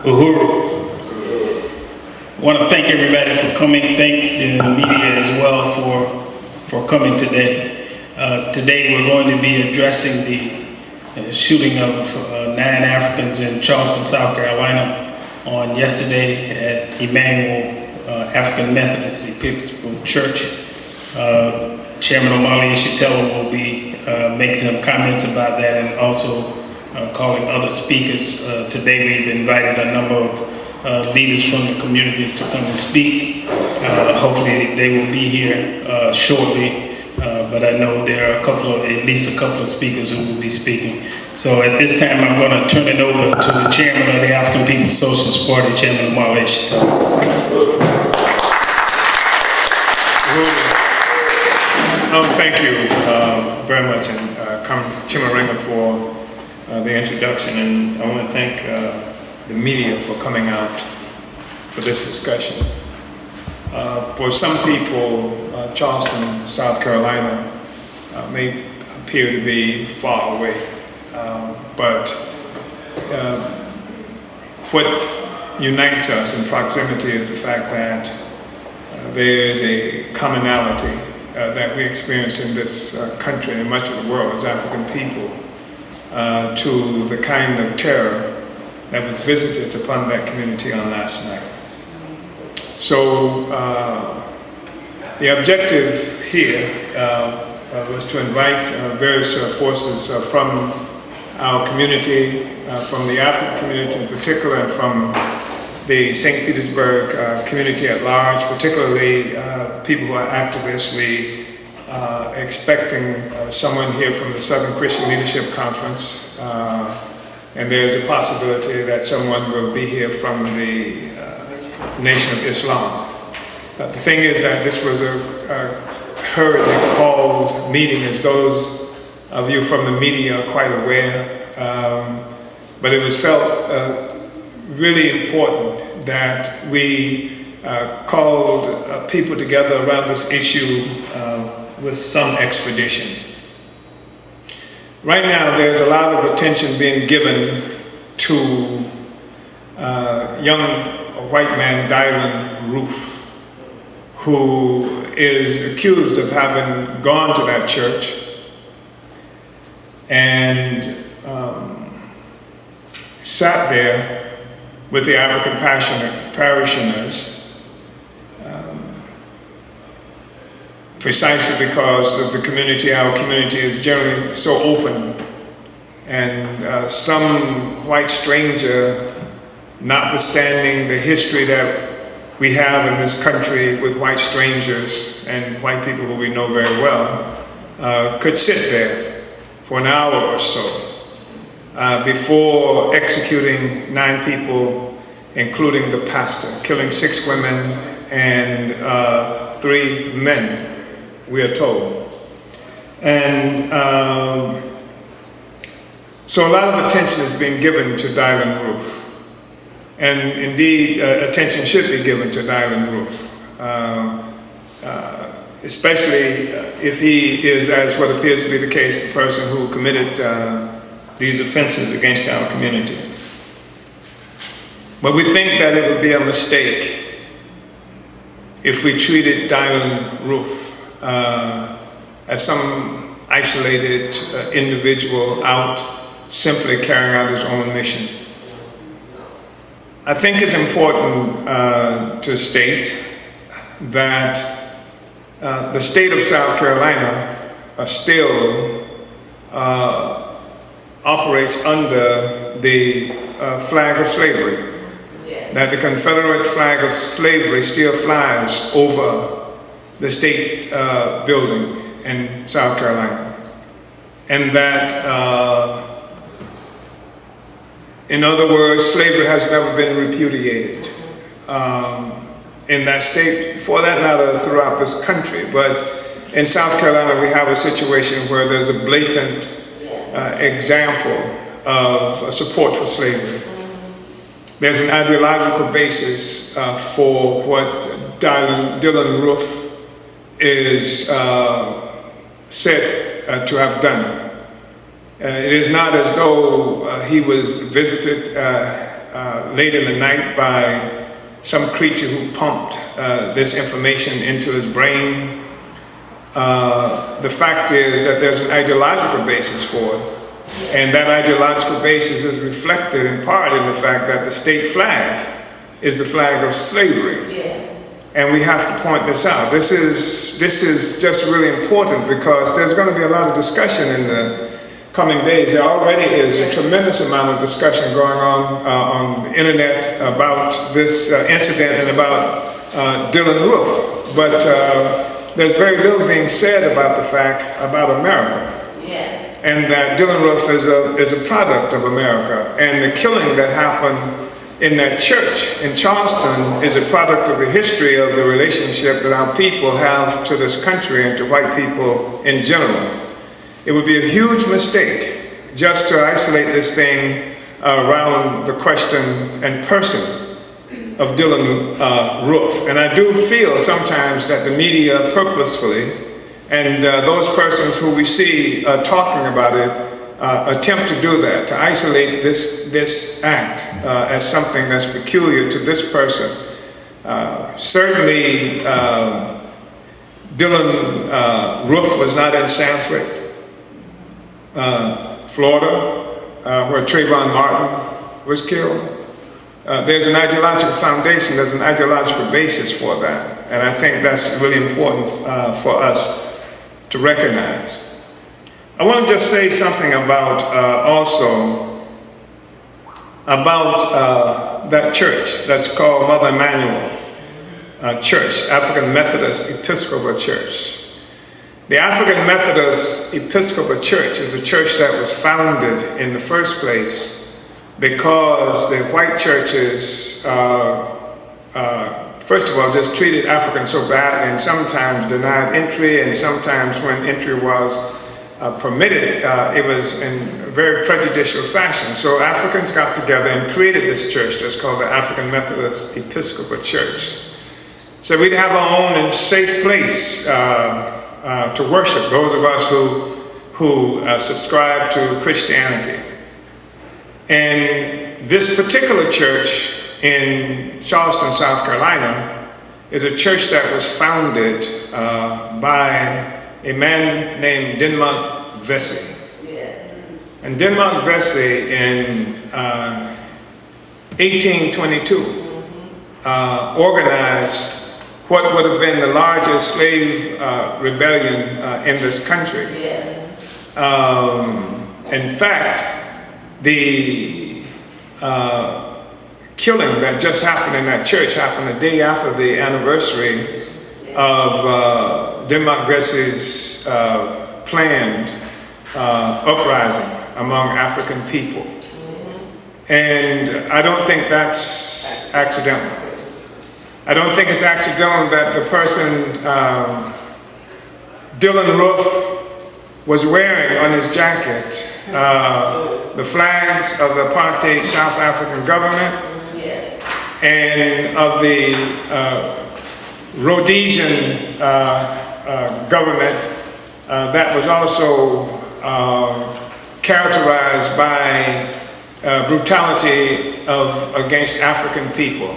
Uhuru. I want to thank everybody for coming. Thank the media as well for coming today. Today we're going to be addressing the shooting of 9 Africans in Charleston, South Carolina on yesterday at Emmanuel African Methodist Episcopal Church. Chairman Omali Yeshitela will be making some comments about that and also calling other speakers. Today we've invited a number of leaders from the community to come and speak. Hopefully they will be here shortly. But I know there are at least a couple of speakers who will be speaking. So at this time, I'm going to turn it over to the chairman of the African People's Socialist Party, Chairman Omali Yeshitela. Thank you very much, and Chairman Raymond for the introduction. And I want to thank the media for coming out for this discussion. For some people, Charleston, South Carolina may appear to be far away, but what unites us in proximity is the fact that there is a commonality that we experience in this country and much of the world as African people to the kind of terror that was visited upon that community on last night. So the objective here was to invite various forces from our community, from the African community in particular, and from the St. Petersburg community at large, particularly people who are activists. We are expecting someone here from the Southern Christian Leadership Conference, and there's a possibility that someone will be here from the Nation of Islam. The thing is that this was a hurriedly called meeting, as those of you from the media are quite aware, but it was felt really important that we called people together around this issue with some expedition. Right now, there's a lot of attention being given to young white man, Dylan Roof, who is accused of having gone to that church and sat there with the African parishioners precisely because of the community. Our community is generally so open, and some white stranger, notwithstanding the history that we have in this country with white strangers and white people who we know very well, could sit there for an hour or so before executing 9 people, including the pastor, killing 6 women and 3 men, we are told. And so a lot of attention is being given to Dylan Roof. And indeed, attention should be given to Dylan Roof, especially if he is, as what appears to be the case, the person who committed these offenses against our community. But we think that it would be a mistake if we treated Dylan Roof as some isolated individual out simply carrying out his own mission. I think it's important to state that the state of South Carolina still operates under the flag of slavery. That the Confederate flag of slavery still flies over the state building in South Carolina. And that in other words, slavery has never been repudiated in that state, for that matter, throughout this country. But in South Carolina, we have a situation where there's a blatant example of support for slavery. There's an ideological basis for what Dylan Roof is said to have done. It is not as though he was visited late in the night by some creature who pumped this information into his brain. The fact is that there's an ideological basis for it. And that ideological basis is reflected in part in the fact that the state flag is the flag of slavery. Yeah. And we have to point this out. This is just really important because there's going to be a lot of discussion in the coming days. There already is a tremendous amount of discussion going on the internet about this incident and about Dylann Roof. But there's very little being said about the fact about America. Yeah. And that Dylann Roof is a product of America. And the killing that happened in that church in Charleston is a product of the history of the relationship that our people have to this country and to white people in general. It would be a huge mistake just to isolate this thing around the question and person of Dylann Roof. And I do feel sometimes that the media purposefully and those persons who we see talking about it attempt to do that, to isolate this act as something that's peculiar to this person. Certainly, Dylann Roof was not in Sanford, Florida, where Trayvon Martin was killed. There's an ideological foundation, there's an ideological basis for that. And I think that's really important for us to recognize. I want to just say something about also about that church that's called Mother Emanuel Church, African Methodist Episcopal Church. The African Methodist Episcopal Church is a church that was founded in the first place because the white churches first of all, just treated Africans so badly and sometimes denied entry, and sometimes when entry was permitted, it was in a very prejudicial fashion. So Africans got together and created this church that's called the African Methodist Episcopal Church. So we'd have our own and safe place to worship, those of us who subscribe to Christianity. And this particular church in Charleston, South Carolina, is a church that was founded by a man named Denmark Vesey. Yeah. And Denmark Vesey in 1822 organized what would have been the largest slave rebellion in this country. Yeah. In fact, the killing that just happened in that church happened the day after the anniversary of Denmark Vesey's planned uprising among African people. And I don't think that's accidental. I don't think it's accidental that the person Dylann Roof was wearing on his jacket the flags of the apartheid South African government and of the Rhodesian government that was also characterized by brutality against African people.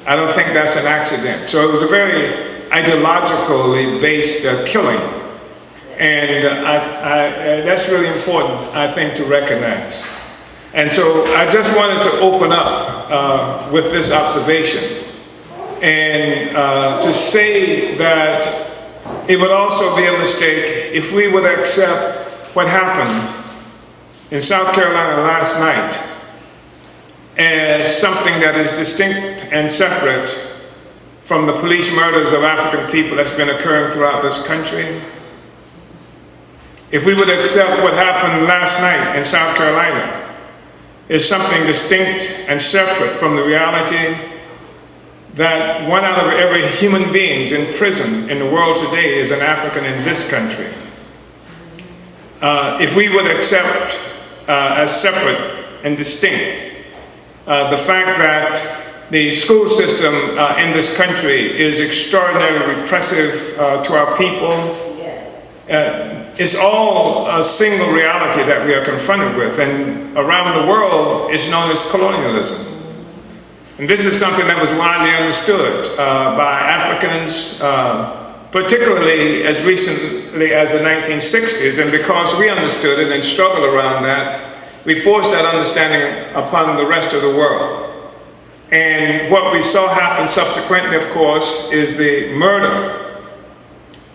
I don't think that's an accident. So it was a very ideologically based killing. And that's really important, I think, to recognize. And so I just wanted to open up with this observation and to say that it would also be a mistake if we would accept what happened in South Carolina last night as something that is distinct and separate from the police murders of African people that's been occurring throughout this country. If we would accept what happened last night in South Carolina is something distinct and separate from the reality that 1 out of every human beings in prison in the world today is an African in this country. If we would accept as separate and distinct the fact that the school system in this country is extraordinarily repressive to our people, it's all a single reality that we are confronted with, and around the world it's known as colonialism. And this is something that was widely understood by Africans, particularly as recently as the 1960s. And because we understood it and struggled around that, we forced that understanding upon the rest of the world. And what we saw happen subsequently, of course, is the murder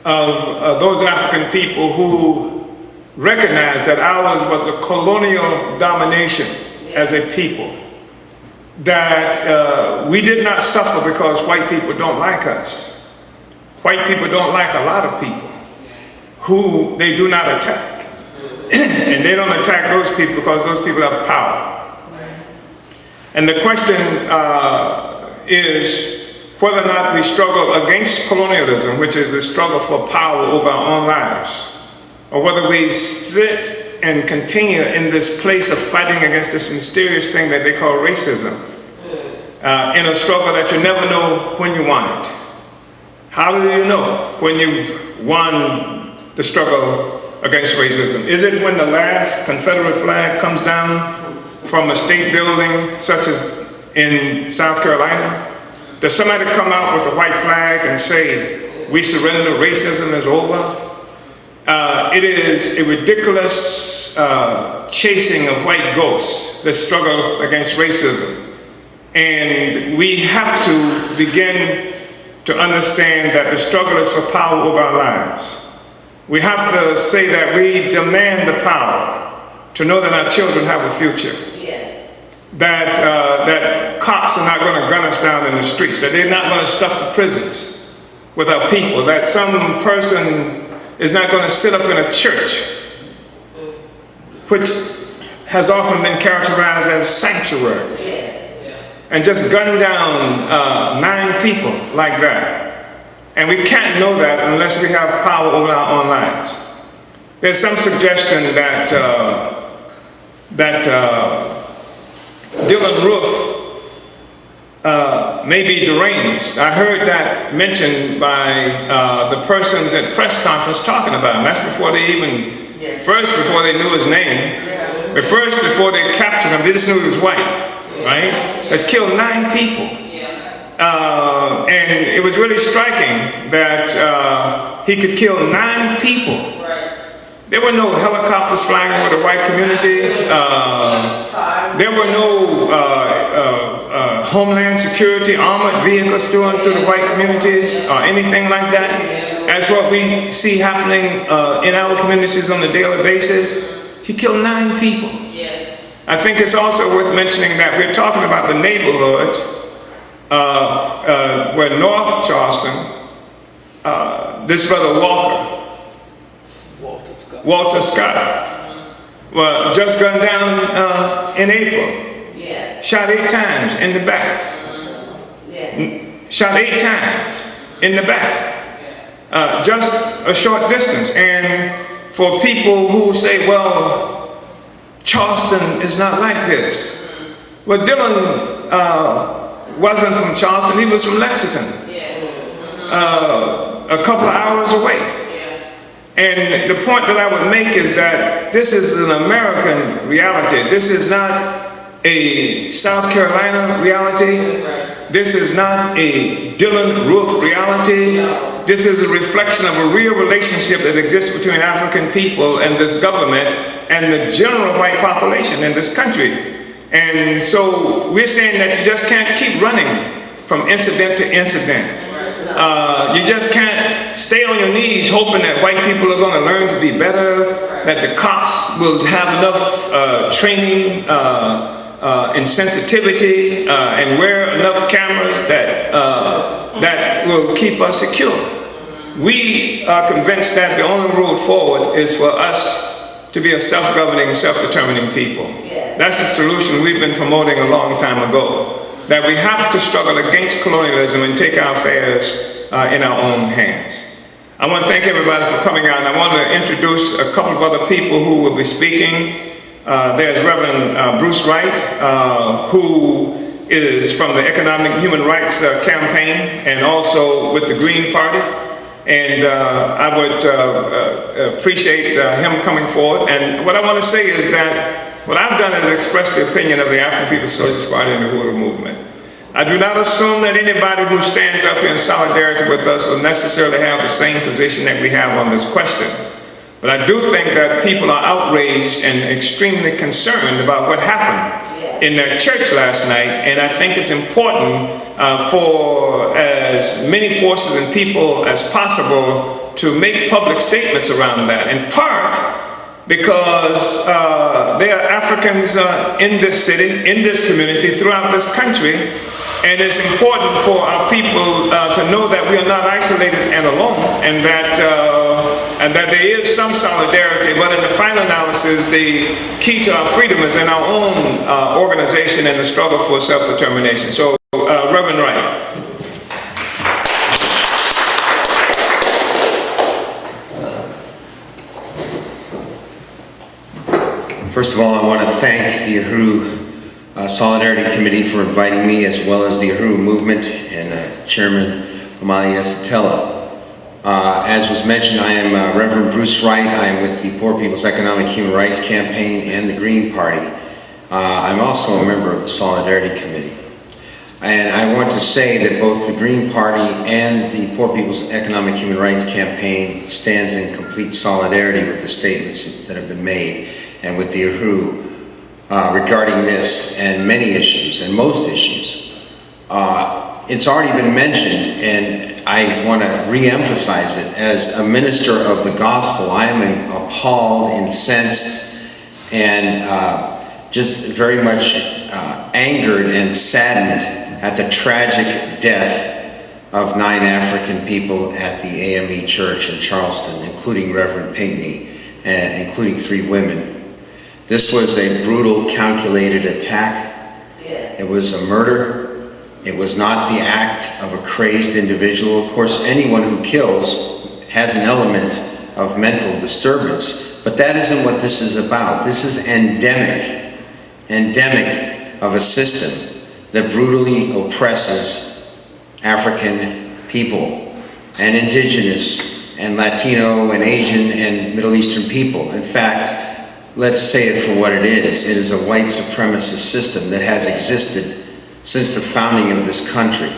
of those African people who recognized that ours was a colonial domination as a people. That we did not suffer because white people don't like us. White people don't like a lot of people who they do not attack. And they don't attack those people because those people have power. And the question is whether or not we struggle against colonialism, which is the struggle for power over our own lives, or whether we sit and continue in this place of fighting against this mysterious thing that they call racism, in a struggle that you never know when you won it. How do you know when you've won the struggle against racism? Is it when the last Confederate flag comes down from a state building, such as in South Carolina? Does somebody come out with a white flag and say, we surrender, racism is over? It is a ridiculous chasing of white ghosts that struggle against racism. And we have to begin to understand that the struggle is for power over our lives. We have to say that we demand the power to know that our children have a future. That, that cops are not going to gun us down in the streets, that they're not going to stuff the prisons with our people, that some person is not going to sit up in a church, which has often been characterized as sanctuary, and just gun down 9 people like that. And we can't know that unless we have power over our own lives. There's some suggestion that Dylan Roof may be deranged. I heard that mentioned by the persons at press conference talking about him. That's before they even, first before they knew his name, but first before they captured him, they just knew he was white, right? Has killed 9 people. And it was really striking that he could kill 9 people. There were no helicopters flying over the white community. There were no Homeland Security armored vehicles going through the white communities or anything like that. As what we see happening in our communities on a daily basis. He killed 9 people. I think it's also worth mentioning that we're talking about the neighborhood where North Charleston, this brother Walter Scott, well, just gunned down in April. Shot 8 times in the back. Shot 8 times in the back. Just a short distance. And for people who say, well, Charleston is not like this. Well, Dylan wasn't from Charleston, he was from Lexington. A couple of hours away. And the point that I would make is that this is an American reality. This is not a South Carolina reality. This is not a Dylan Roof reality. This is a reflection of a real relationship that exists between African people and this government and the general white population in this country. And so we're saying that you just can't keep running from incident to incident. You just can't stay on your knees hoping that white people are going to learn to be better, that the cops will have enough training and sensitivity and wear enough cameras that will keep us secure. We are convinced that the only road forward is for us to be a self-governing, self-determining people. That's the solution we've been promoting a long time ago. That we have to struggle against colonialism and take our affairs in our own hands. I want to thank everybody for coming out, and I want to introduce a couple of other people who will be speaking. There's Reverend Bruce Wright, who is from the Economic Human Rights Campaign and also with the Green Party. And I would appreciate him coming forward. And what I want to say is that what I've done is express the opinion of the African People's Socialist Party and the Uhuru movement, I do not assume that anybody who stands up in solidarity with us will necessarily have the same position that we have on this question. But I do think that people are outraged and extremely concerned about what happened in their church last night, and I think it's important for as many forces and people as possible to make public statements around that, in part because there are Africans in this city, in this community, throughout this country, and it's important for our people to know that we are not isolated and alone, and that there is some solidarity, but in the final analysis, the key to our freedom is in our own organization and the struggle for self-determination. So, Reverend Wright. First of all, I want to thank the Uhuru Solidarity Committee for inviting me, as well as the Uhuru Movement and Chairman Omali Yeshitela. As was mentioned, I am Reverend Bruce Wright. I am with the Poor People's Economic Human Rights Campaign and the Green Party. I'm also a member of the Solidarity Committee. And I want to say that both the Green Party and the Poor People's Economic Human Rights Campaign stands in complete solidarity with the statements that have been made and with the Uhuru regarding this and many issues, and most issues. It's already been mentioned, and I want to re-emphasize it. As a minister of the gospel, I am appalled, incensed, and just very much angered and saddened at the tragic death of 9 African people at the AME Church in Charleston, including Reverend Pinckney, and including 3 women. This was a brutal, calculated attack. It was a murder. It was not the act of a crazed individual. Of course, anyone who kills has an element of mental disturbance, but that isn't what this is about. This is endemic of a system that brutally oppresses African people and indigenous and Latino and Asian and Middle Eastern people. In fact, let's say it for what it is. It is a white supremacist system that has existed since the founding of this country.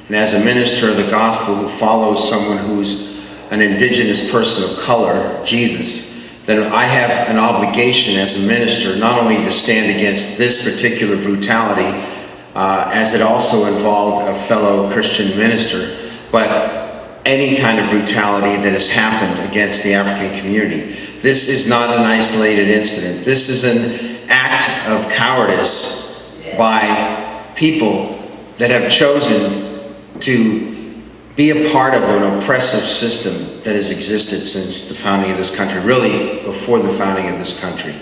And as a minister of the gospel who follows someone who's an indigenous person of color, Jesus, then I have an obligation as a minister not only to stand against this particular brutality, as it also involved a fellow Christian minister, but any kind of brutality that has happened against the African community. This is not an isolated incident. This is an act of cowardice by people that have chosen to be a part of an oppressive system that has existed since the founding of this country, really before the founding of this country.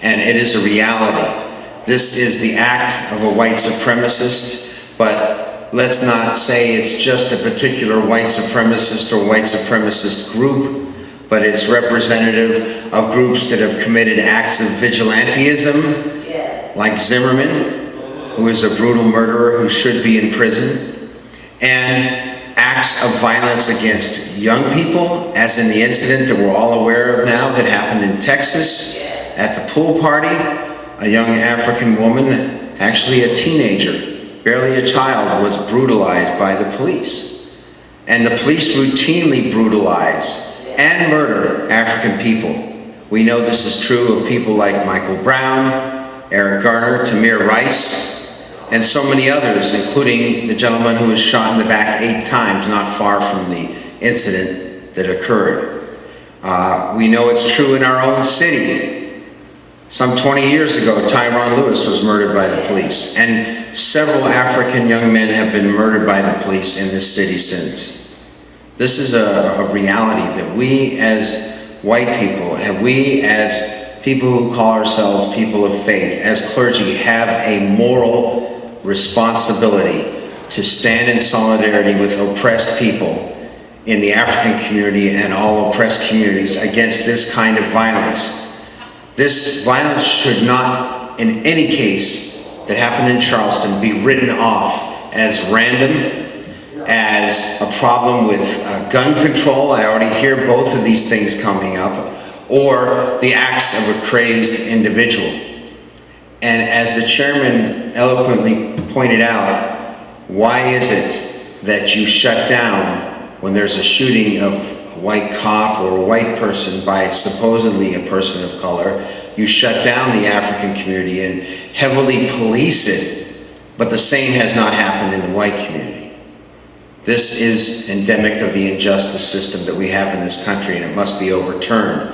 And it is a reality. This is the act of a white supremacist, but let's not say it's just a particular white supremacist or white supremacist group, but it's representative of groups that have committed acts of vigilantism, like Zimmerman, who is a brutal murderer who should be in prison, and acts of violence against young people, as in the incident that we're all aware of now that happened in Texas at the pool party. A young African woman, actually a teenager, barely a child, was brutalized by the police. And the police routinely brutalize and murder African people. We know this is true of people like Michael Brown, Eric Garner, Tamir Rice, and so many others, including the gentleman who was shot in the back 8 times not far from the incident that occurred. We know it's true in our own city. Some 20 years ago, Tyron Lewis was murdered by the police, and several African young men have been murdered by the police in this city since. This is a reality that we as white people, and we as people who call ourselves people of faith, as clergy, have a moral responsibility to stand in solidarity with oppressed people in the African community and all oppressed communities against this kind of violence. This violence should not, in any case that happened in Charleston, be written off as random, as a problem with gun control. I already hear both of these things coming up, or the acts of a crazed individual. And as the chairman eloquently pointed out, why is it that you shut down when there's a shooting of a white cop or a white person by supposedly a person of color? You shut down the African community and heavily police it, but the same has not happened in the white community. This is endemic of the injustice system that we have in this country, and it must be overturned.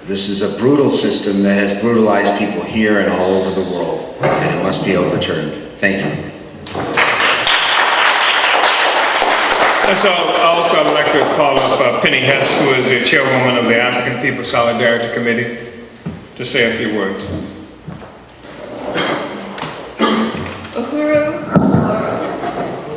This is a brutal system that has brutalized people here and all over the world, and it must be overturned. Thank you. So also I'd like to call up Penny Hess, who is the chairwoman of the African People Solidarity Committee, to say a few words. Uhuru,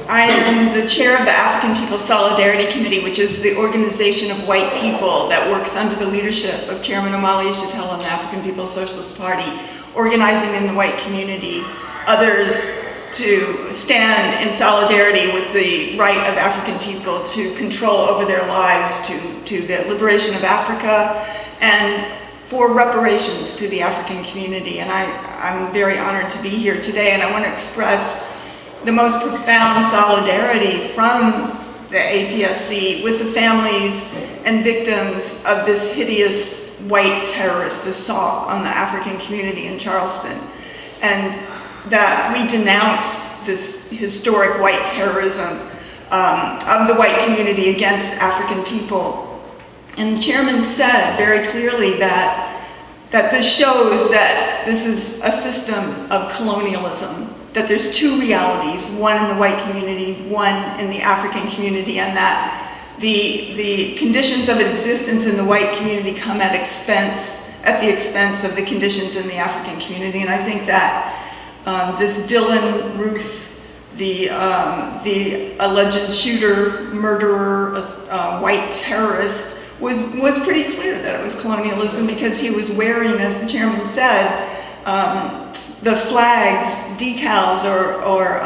I am the chair of the African People Solidarity Committee, which is the organization of white people that works under the leadership of Chairman Omali Yeshitela and the African People's Socialist Party, organizing in the white community others to stand in solidarity with the right of African people to control over their lives, to the liberation of Africa, and for reparations to the African community. And I'm very honored to be here today, and I want to express the most profound solidarity from the APSC with the families and victims of this hideous white terrorist assault on the African community in Charleston, and that we denounce this historic white terrorism of the white community against African people. And the chairman said very clearly that this shows that this is a system of colonialism, that there's two realities, one in the white community, one in the African community, and that the conditions of existence in the white community come at the expense of the conditions in the African community. And I think that this Dylan Ruth, the alleged shooter, murderer, white terrorist, was pretty clear that it was colonialism, because he was wearing, as the chairman said, the flags, decals, or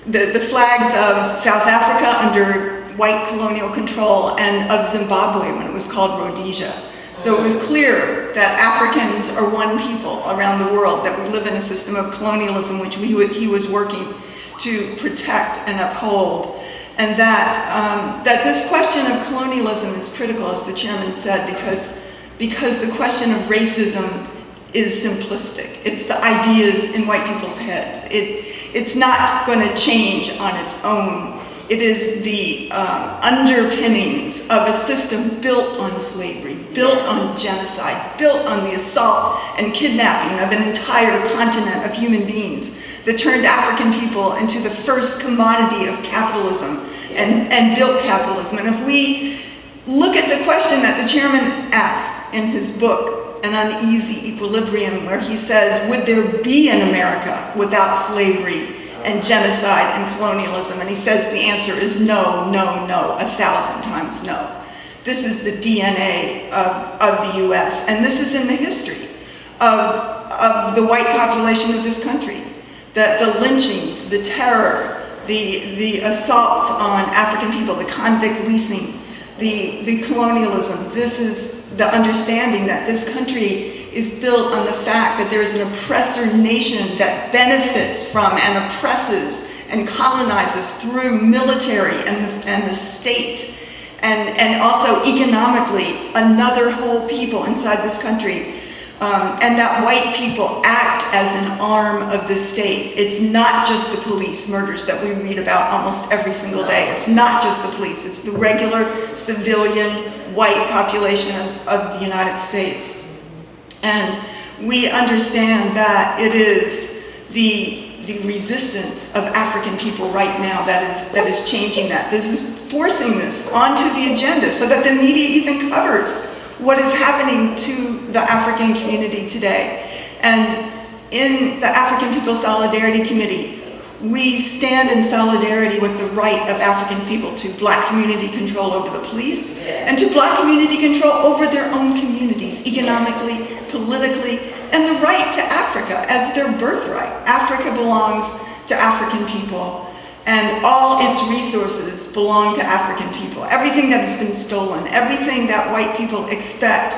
the flags of South Africa under white colonial control, and of Zimbabwe when it was called Rhodesia. So it was clear that Africans are one people around the world, that we live in a system of colonialism which he was working to protect and uphold. And that this question of colonialism is critical, as the chairman said, because the question of racism is simplistic. It's the ideas in white people's heads. It's not going to change on its own. It is the underpinnings of a system built on slavery, built on genocide, built on the assault and kidnapping of an entire continent of human beings that turned African people into the first commodity of capitalism and built capitalism. And if we look at the question that the chairman asked in his book, An Uneasy Equilibrium, where he says, would there be an America without slavery and genocide and colonialism? And he says the answer is no, no, no, 1,000 times no. This is the DNA of the US, and this is in the history of the white population of this country. That the lynchings, the terror, the assaults on African people, the convict leasing, the colonialism, this is the understanding that this country is built on the fact that there is an oppressor nation that benefits from and oppresses and colonizes through military and the state, and also economically another whole people inside this country, and that white people act as an arm of the state. It's not just the police murders that we read about almost every single day. It's not just the police, it's the regular civilian white population of the United States. And we understand that it is the resistance of African people right now that is changing that. This is forcing this onto the agenda so that the media even covers what is happening to the African community today. And in the African People Solidarity Committee, we stand in solidarity with the right of African people to black community control over the police, and to black community control over their own communities, economically, politically, and the right to Africa as their birthright. Africa belongs to African people, and all its resources belong to African people. Everything that has been stolen, everything that white people expect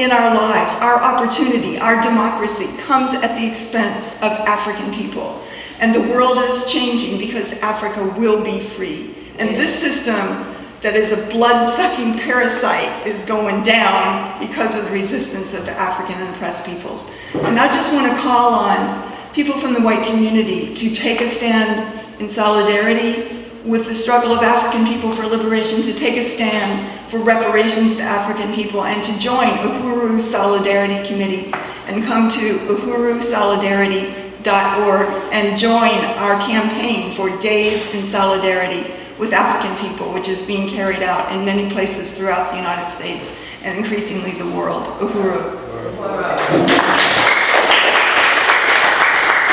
in our lives, our opportunity, our democracy, comes at the expense of African people. And the world is changing because Africa will be free. And this system that is a blood-sucking parasite is going down because of the resistance of African and oppressed peoples. And I just want to call on people from the white community to take a stand in solidarity with the struggle of African people for liberation, to take a stand for reparations to African people, and to join Uhuru Solidarity Committee and come to uhurusolidarity.org and join our campaign for Days in Solidarity with African people, which is being carried out in many places throughout the United States and increasingly the world. Uhuru.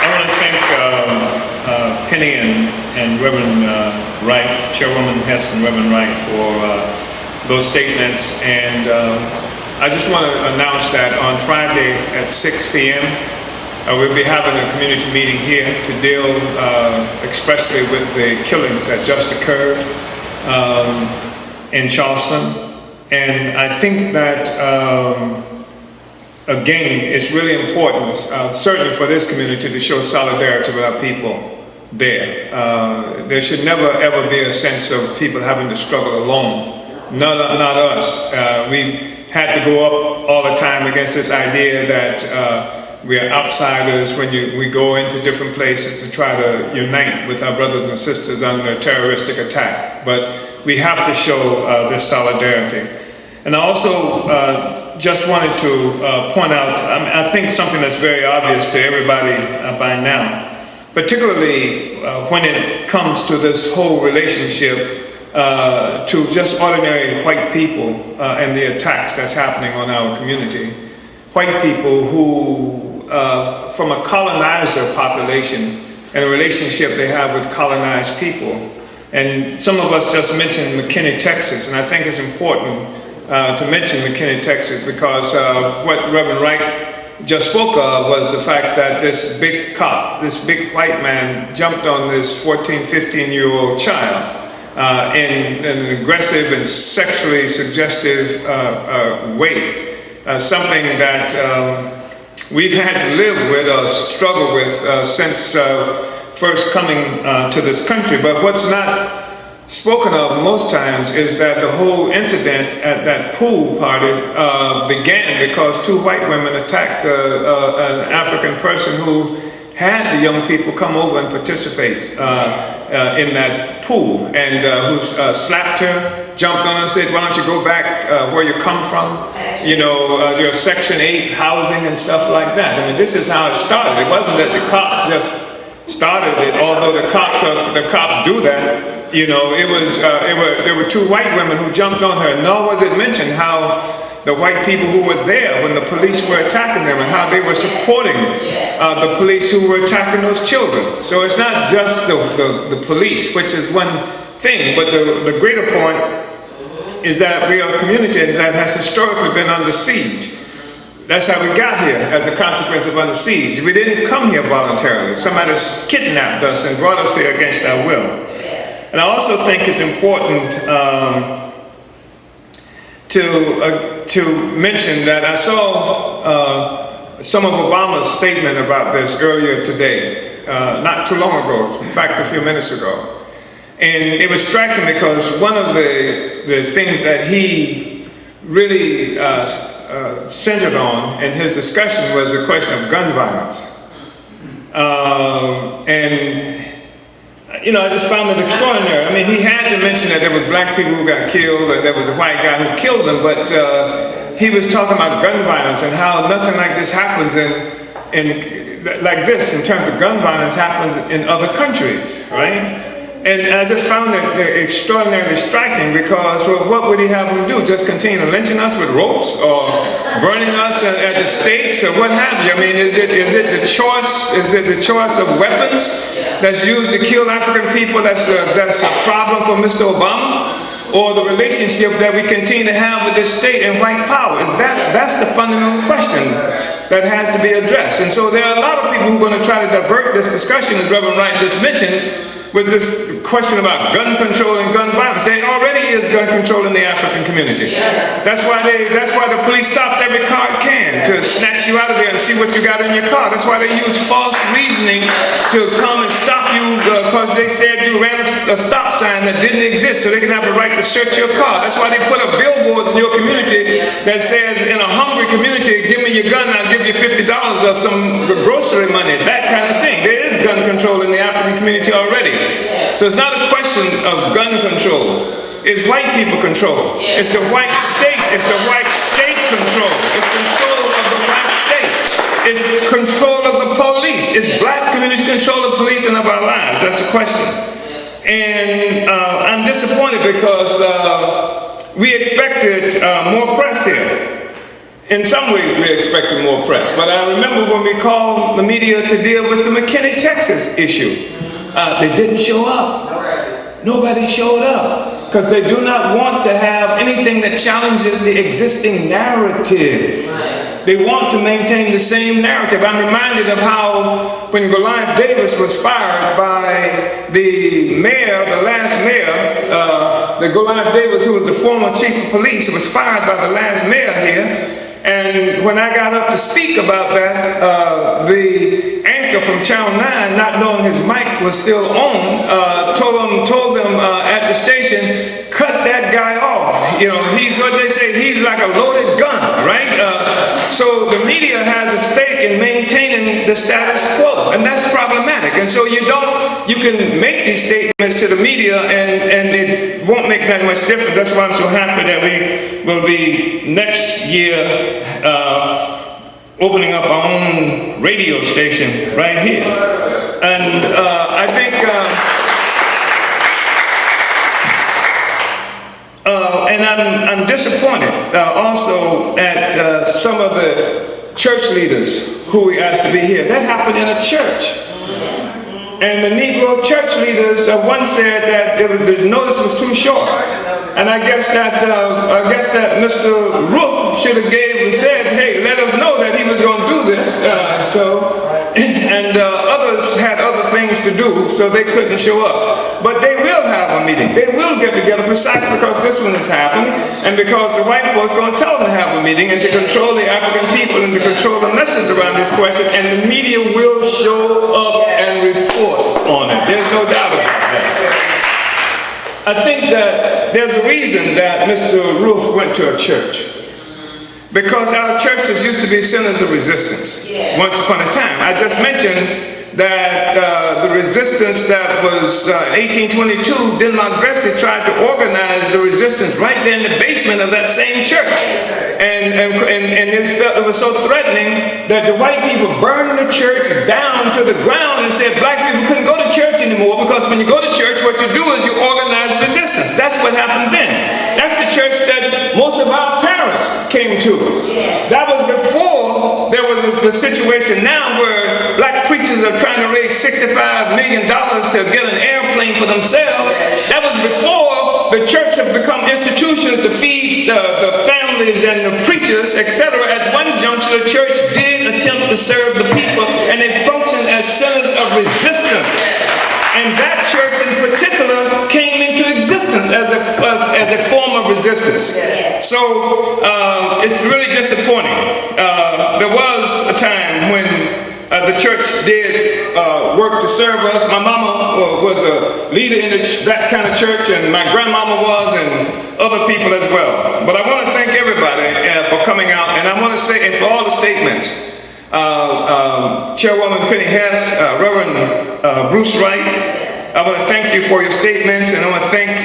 I want to thank Penny and Reverend Wright, Chairwoman Hess and Reverend Wright for those statements. And I just want to announce that on Friday at 6 p.m. We'll be having a community meeting here to deal expressly with the killings that just occurred in Charleston. And I think that again, it's really important, certainly for this community, to show solidarity with our people there. There should never ever be a sense of people having to struggle alone. Not us. We had to go up all the time against this idea that we are outsiders when we go into different places to try to unite with our brothers and sisters under a terroristic attack. But we have to show this solidarity. And I also just wanted to point out, I think something that's very obvious to everybody by now, particularly when it comes to this whole relationship to just ordinary white people and the attacks that's happening on our community. White people who, from a colonizer population and a relationship they have with colonized people. And some of us just mentioned McKinney, Texas, and I think it's important to mention McKinney, Texas, because what Reverend Wright just spoke of was the fact that this big cop, this big white man, jumped on this 14, 15-year-old child in an aggressive and sexually suggestive way. Something that we've had to live with or struggle with since first coming to this country. But what's not spoken of most times is that the whole incident at that pool party began because two white women attacked an African person who had the young people come over and participate in that pool, and who slapped her, jumped on her and said, "Why don't you go back where you come from? You know, your Section 8 housing and stuff like that." I mean, this is how it started. It wasn't that the cops just started it, although the cops do that. You know, there were two white women who jumped on her, nor was it mentioned how the white people who were there when the police were attacking them and how they were supporting the police who were attacking those children. So it's not just the police, which is one thing, but the greater point is that we are a community that has historically been under siege. That's how we got here, as a consequence of under siege. We didn't come here voluntarily. Somebody kidnapped us and brought us here against our will. And I also think it's important to mention that I saw some of Obama's statement about this earlier today, not too long ago, in fact, a few minutes ago. And it was striking because one of the things that he really centered on in his discussion was the question of gun violence. And you know, I just found it extraordinary. I mean, he had to mention that there was black people who got killed, and there was a white guy who killed them, but he was talking about gun violence and how nothing like this happens like this in terms of gun violence happens in other countries, right? And I just found it extraordinarily striking because, well, what would he have them do? Just continue lynching us with ropes or burning us at the stakes or what have you? I mean, is it the choice? Is it the choice of weapons that's used to kill African people that's a problem for Mr. Obama? Or the relationship that we continue to have with this state and white power? That's the fundamental question that has to be addressed. And so there are a lot of people who are going to try to divert this discussion, as Reverend Wright just mentioned, with this question about gun control and gun violence. There already is gun control in the African community. That's why the police stops every car it can to snatch you out of there and see what you got in your car. That's why they use false reasoning to come and stop you because they said you ran a stop sign that didn't exist, so they can have the right to search your car. That's why they put up billboards in your community that says, in a hungry community, give me your gun, I'll give you $50 or some grocery money, that kind of thing. There is gun control in the African community already. So it's not a question of gun control. It's white people control. It's the white state. It's the white state control. It's control of the white state. It's control of the police. It's black community control of police and of our lives. That's the question. And I'm disappointed because we expected more press here. In some ways, we expected more press. But I remember when we called the media to deal with the McKinney, Texas issue. They didn't show up. Nobody showed up because they do not want to have anything that challenges the existing narrative. They want to maintain the same narrative. I'm reminded of how when Goliath Davis was fired by the mayor, the last mayor, the Goliath Davis, who was the former chief of police, was fired by the last mayor here. And when I got up to speak about that, the anchor from Channel 9, not knowing his mic was still on, told them at the station, cut that guy off. You know, he's what they say, he's like a loaded gun, right? So the media has a stake in maintaining the status quo, and that's problematic. And so you can make these statements to the media and it won't make that much difference. That's why I'm so happy that we will be next year opening up our own radio station right here. And I think, and I'm disappointed also at some of the church leaders who we asked to be here. That happened in a church. And the Negro church leaders, one said that the notice was too short. And I guess that Mr. Roof should have said, hey, let us know that he was going to do this. And others had other things to do, so they couldn't show up. But they will have a meeting. They will get together precisely because this one has happened, and because the white folks are going to tell them to have a meeting and to control the African people and to control the message around this question, and the media will show up and report on it. There's no doubt about that. I think that there's a reason that Mr. Roof went to a church. Because our churches used to be centers of resistance once upon a time. I just mentioned that the resistance that was 1822, Denmark Vesey tried to organize the resistance right there in the basement of that same church. And it was so threatening that the white people burned the church down to the ground and said black people couldn't go to church anymore because when you go to church, what you do is you organize resistance. That's what happened then. That's the church that most of our parents came to. That was before there was the situation now where black preachers are trying to raise $65 million to get an airplane for themselves. That was before the church have become institutions to feed the families and the preachers, etc. At one juncture, the church did attempt to serve the people, and they functioned as centers of resistance. And that church in particular came into existence as a form of resistance. So it's really disappointing. There was a time when the church did work to serve us. My mama was a leader in that kind of church, and my grandmama was, and other people as well. But I want to thank everybody for coming out, and I want to say, and for all the statements. Chairwoman Penny Hess, Reverend Bruce Wright, I want to thank you for your statements, and I want to thank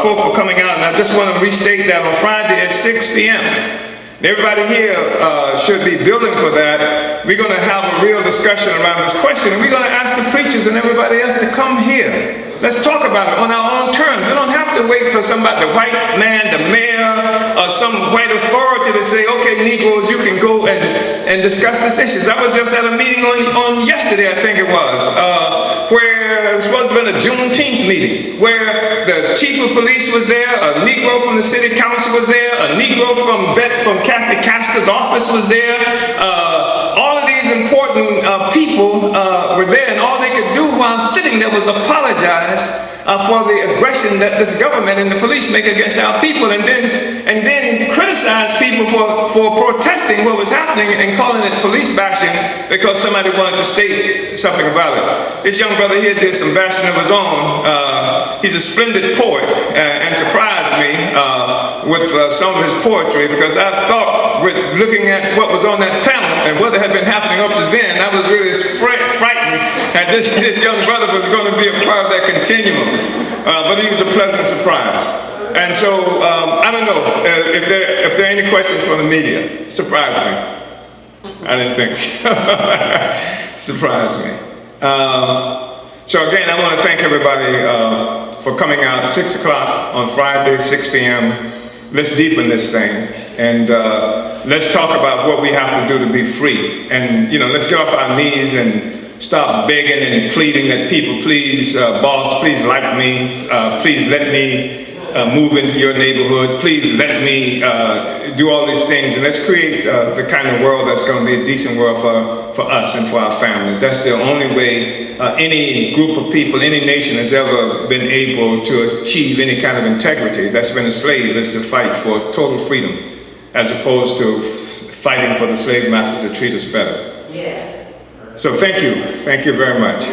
folks for coming out. And I just want to restate that on Friday at 6 p.m. Everybody here should be building for that. We're going to have a real discussion around this question, and we're going to ask the preachers and everybody else to come here. Let's talk about it on our own terms. We don't have to wait for somebody, the white man, the mayor, or some white authority to say, okay, Negroes, you can go and discuss this issue. I was just at a meeting on yesterday, I think it was, where it was supposed to have been a Juneteenth meeting, where the chief of police was there, a Negro from the city council was there, a Negro from Kathy Castor's office was there. All of these important people were there, and all they could do while sitting there was apologize for the aggression that this government and the police make against our people, and then criticize people for protesting what was happening and calling it police bashing because somebody wanted to state something about it. This young brother here did some bashing of his own. He's a splendid poet and surprised me with some of his poetry, because I thought, with looking at what was on that panel and what had been happening up to then, I was really frightened that this young brother was going to be a part of that continuum. But he was a pleasant surprise. And so, I don't know if there are any questions from the media. Surprise me. I didn't think so. Surprise me. So again, I want to thank everybody for coming out. 6 o'clock on Friday, 6 p.m. Let's deepen this thing, and let's talk about what we have to do to be free. And let's get off our knees and stop begging and pleading that people, please, boss, please like me, please let me move into your neighborhood, please let me do all these things, and let's create the kind of world that's going to be a decent world for us and for our families. That's the only way any group of people, any nation has ever been able to achieve any kind of integrity that's been a slave, is to fight for total freedom, as opposed to fighting for the slave master to treat us better. Yeah. So thank you very much.